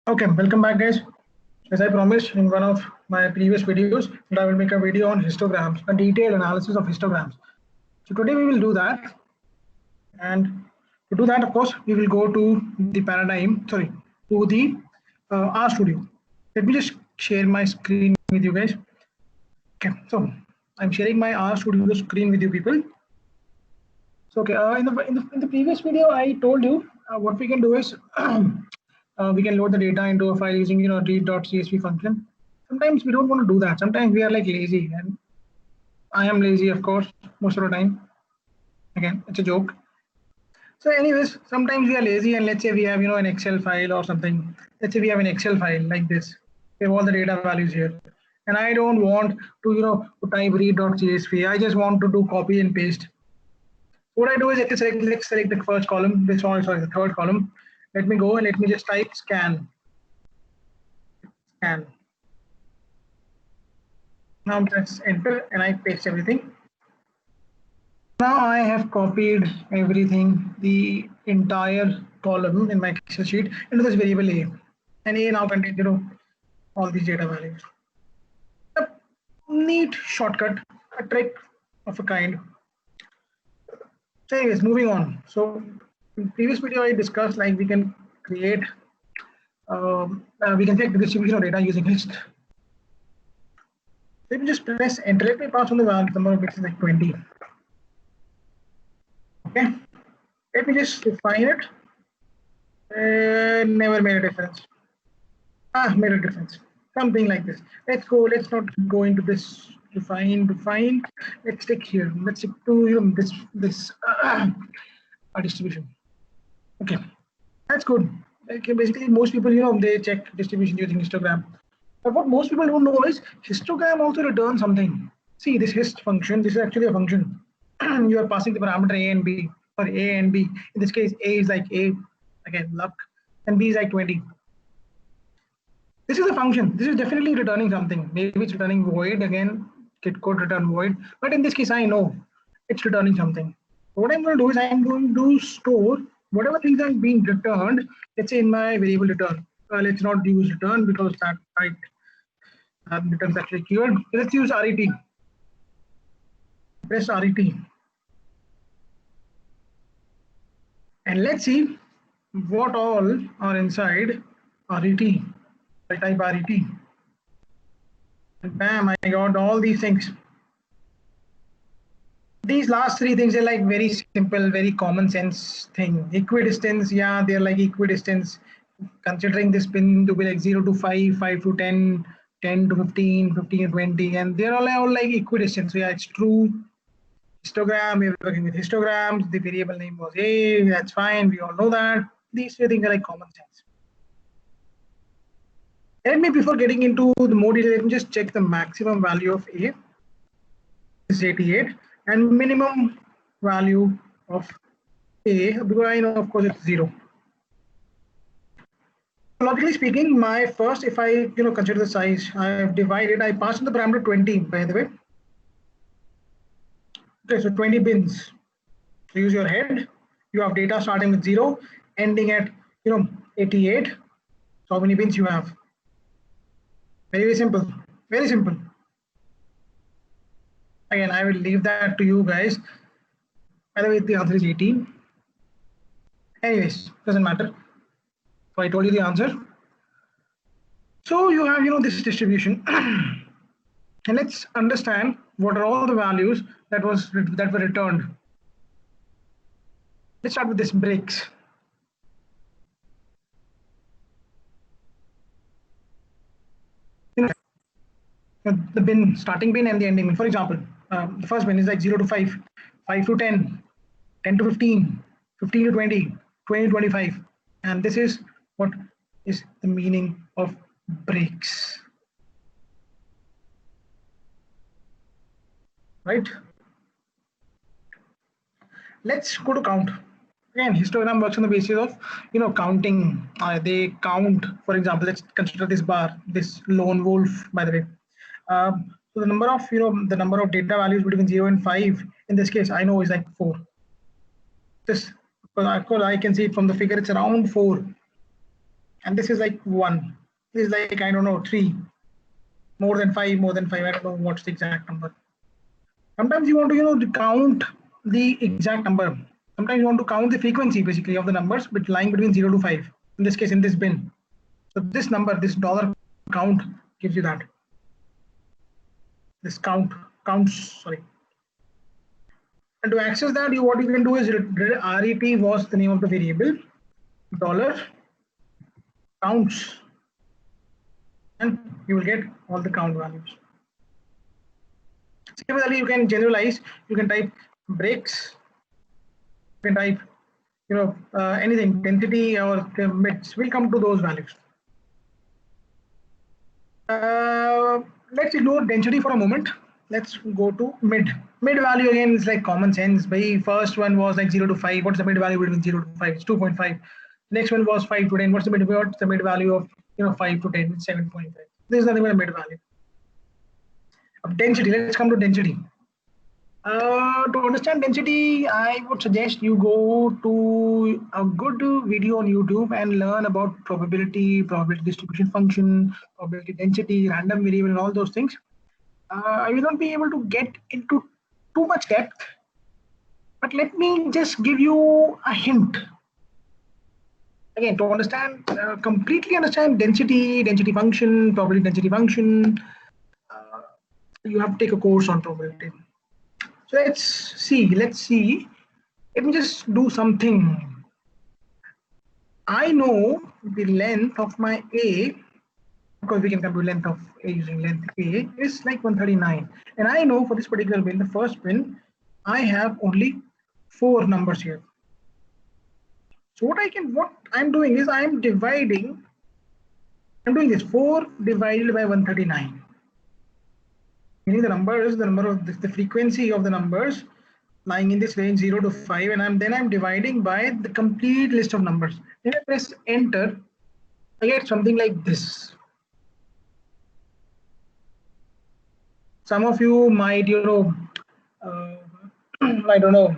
Okay, welcome back guys. As I promised in one of my previous videos that I will make a video on histograms, a detailed analysis of histograms. So today we will do that. And to do that, of course, we will go to the to the RStudio. Let me just share my screen with you guys. Okay, so I'm sharing my RStudio screen with you people. So okay, in the previous video, I told you what we can do is we can load the data into a file using read.csv function. Sometimes we don't want to do that. Sometimes we are like lazy, and I am lazy, of course, most of the time. Again, it's a joke. So, anyways, sometimes we are lazy, and let's say we have an Excel file or something. Let's say we have an Excel file like this. We have all the data values here, and I don't want to type read.csv. I just want to do copy and paste. What I do is let's select the first column, the third column. Let me go and let me just type scan. Now press enter and I paste everything. Now I have copied everything, the entire column in my Excel sheet into this variable A. And A now contains all these data values. A neat shortcut, a trick of a kind. So anyways, moving on. So in previous video I discussed like we can create we can check the distribution of data using hist. Let me just press enter. Let me pass on the number of bits is like 20. Okay. Let me just define it. Never made a difference. Made a difference. Something like this. Let's go. Let's not go into this define. Let's stick here. Let's stick to this distribution. Okay, that's good. Okay, basically, most people they check distribution using histogram. But what most people don't know is histogram also returns something. See, this hist function. This is actually a function. You are passing the parameter a and b, or a and b. In this case, a is like a, again luck, and b is like 20. This is a function. This is definitely returning something. Maybe it's returning void again. It could return void, but in this case, I know it's returning something. So what I'm going to do is I'm going to store whatever things are being returned. Let's say in my variable return. Let's not use return because that return is actually keyword. Let's use RET. Press RET. And let's see what all are inside RET. I type RET. And bam, I got all these things. These last three things are like very simple, very common sense thing. Equidistance, yeah, they're like equidistance. Considering this pin to be like 0 to 5, 5 to 10, 10 to 15, 15 to 20, and they're all like equidistant. So yeah, it's true. Histogram, we're working with histograms. The variable name was A, that's fine. We all know that. These three things are like common sense. Let me, before getting into the more detail, let me just check the maximum value of A is 88 and minimum value of A, because I know of course it's 0. Logically speaking, my first, if I consider the size, I have divided, I passed in the parameter 20 by the way. Okay, so 20 bins. So use your head. You have data starting with 0, ending at 88. So how many bins you have? Very simple. Very simple. Again, I will leave that to you guys. By the way, the answer is 18. Anyways, doesn't matter. So I told you the answer. So you have this distribution, and let's understand what are all the values that were returned. Let's start with this breaks. The bin, starting bin and the ending bin. For example, the first bin is like 0 to 5, 5 to 10, 10 to 15, 15 to 20, 20 to 25. And this is what is the meaning of breaks. Right? Let's go to count. Again, histogram works on the basis of counting. They count. For example, let's consider this bar, this lone wolf, by the way. So the number of data values between 0 and 5 in this case I know is like 4. This, of course I can see it from the figure, it's around 4. and this is like 1. This is like, I don't know, 3. More than 5, more than 5. I don't know what's the exact number. Sometimes you want to, count the exact number. Sometimes you want to count the frequency basically of the numbers, but lying between 0 to 5. In this case, in this bin. So this number, this dollar count gives you that. This counts, sorry. And to access that, what you can do is RET was the name of the variable, dollar counts, and you will get all the count values. Similarly, you can generalize. You can type breaks. You can type, anything, density or mids. We'll come to those values. Let's ignore density for a moment. Let's go to mid. Mid value again is like common sense. The first one was like 0 to 5. What's the mid value between 0 to 5? It's 2.5. Next one was 5 to 10. What's the mid value of 5 to 10? It's 7.5. This is nothing but a mid value. Density. Let's come to density. To understand density, I would suggest you go to a good video on YouTube and learn about probability distribution function, probability density, random variable, and all those things. I will not be able to get into too much depth, but let me just give you a hint. Again, to understand, completely understand density function, probability density function, you have to take a course on probability. So let's see. Let me just do something. I know the length of my A, because we can compute length of A using length A, is like 139. And I know for this particular bin, the first bin, I have only 4 numbers here. So what I'm doing is I'm doing this 4 divided by 139. Meaning the number of the frequency of the numbers lying in this range 0 to 5, and I'm dividing by the complete list of numbers. Then I press enter, I get something like this. Some of you might, I don't know.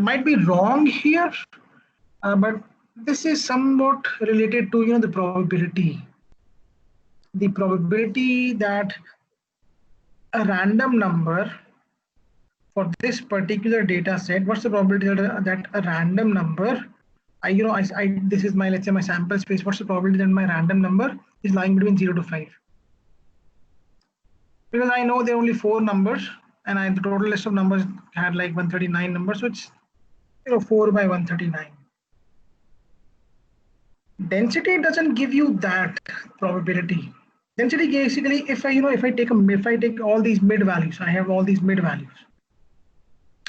Might be wrong here, but this is somewhat related to the probability. The probability that a random number for this particular data set, what's the probability that a random number, this is my, let's say, my sample space, what's the probability that my random number is lying between 0 to 5? Because I know there are only 4 numbers, and the total list of numbers had like 139 numbers, so it's 4 by 139. Density doesn't give you that probability. Density basically, if I take all these mid values, I have all these mid values.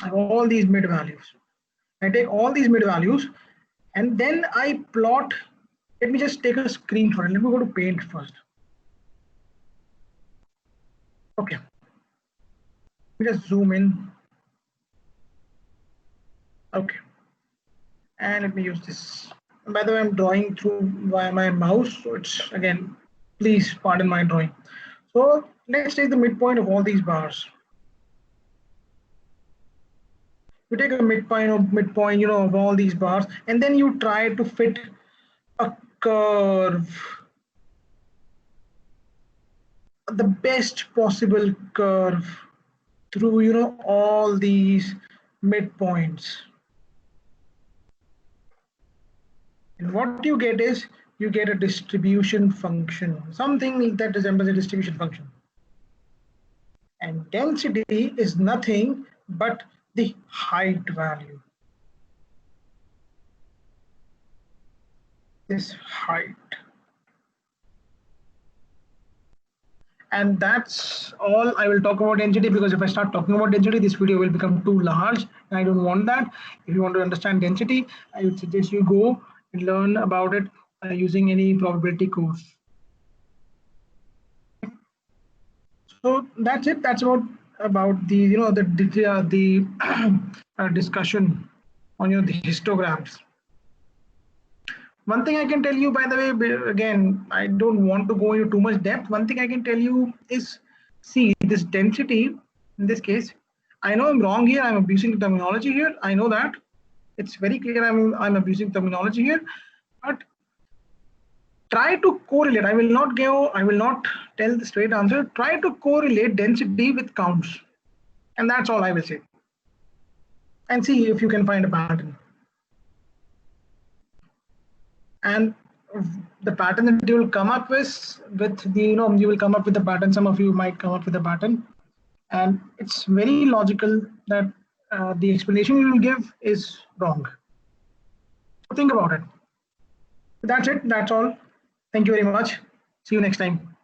I take all these mid values, and then I plot. Let me just take a screenshot. Let me go to Paint first. Okay. Let me just zoom in. Okay. And let me use this. By the way, I'm drawing through via my mouse, so it's, again, please pardon my drawing. So let's take the midpoint of all these bars. You take a midpoint of all these bars, and then you try to fit a curve, the best possible curve through all these midpoints. And what you get is you get a distribution function, something that resembles a distribution function. And density is nothing but the height value. This height. And that's all I will talk about density, because if I start talking about density, this video will become too large, and I don't want that. If you want to understand density, I would suggest you go and learn about it using any probability course. So that's it. That's about the discussion on the histograms. One thing I can tell you, by the way, again, I don't want to go into too much depth. One thing I can tell you is, see, this density, in this case, I know I'm wrong here. I'm abusing terminology here. I know that. It's very clear I'm abusing terminology here. But try to correlate. I will not tell the straight answer. Try to correlate density with counts. And that's all I will say. And see if you can find a pattern. And the pattern that you will come up with the, you will come up with the pattern. Some of you might come up with a pattern. And it's very logical that the explanation you will give is wrong. So think about it. That's it. That's all. Thank you very much. See you next time.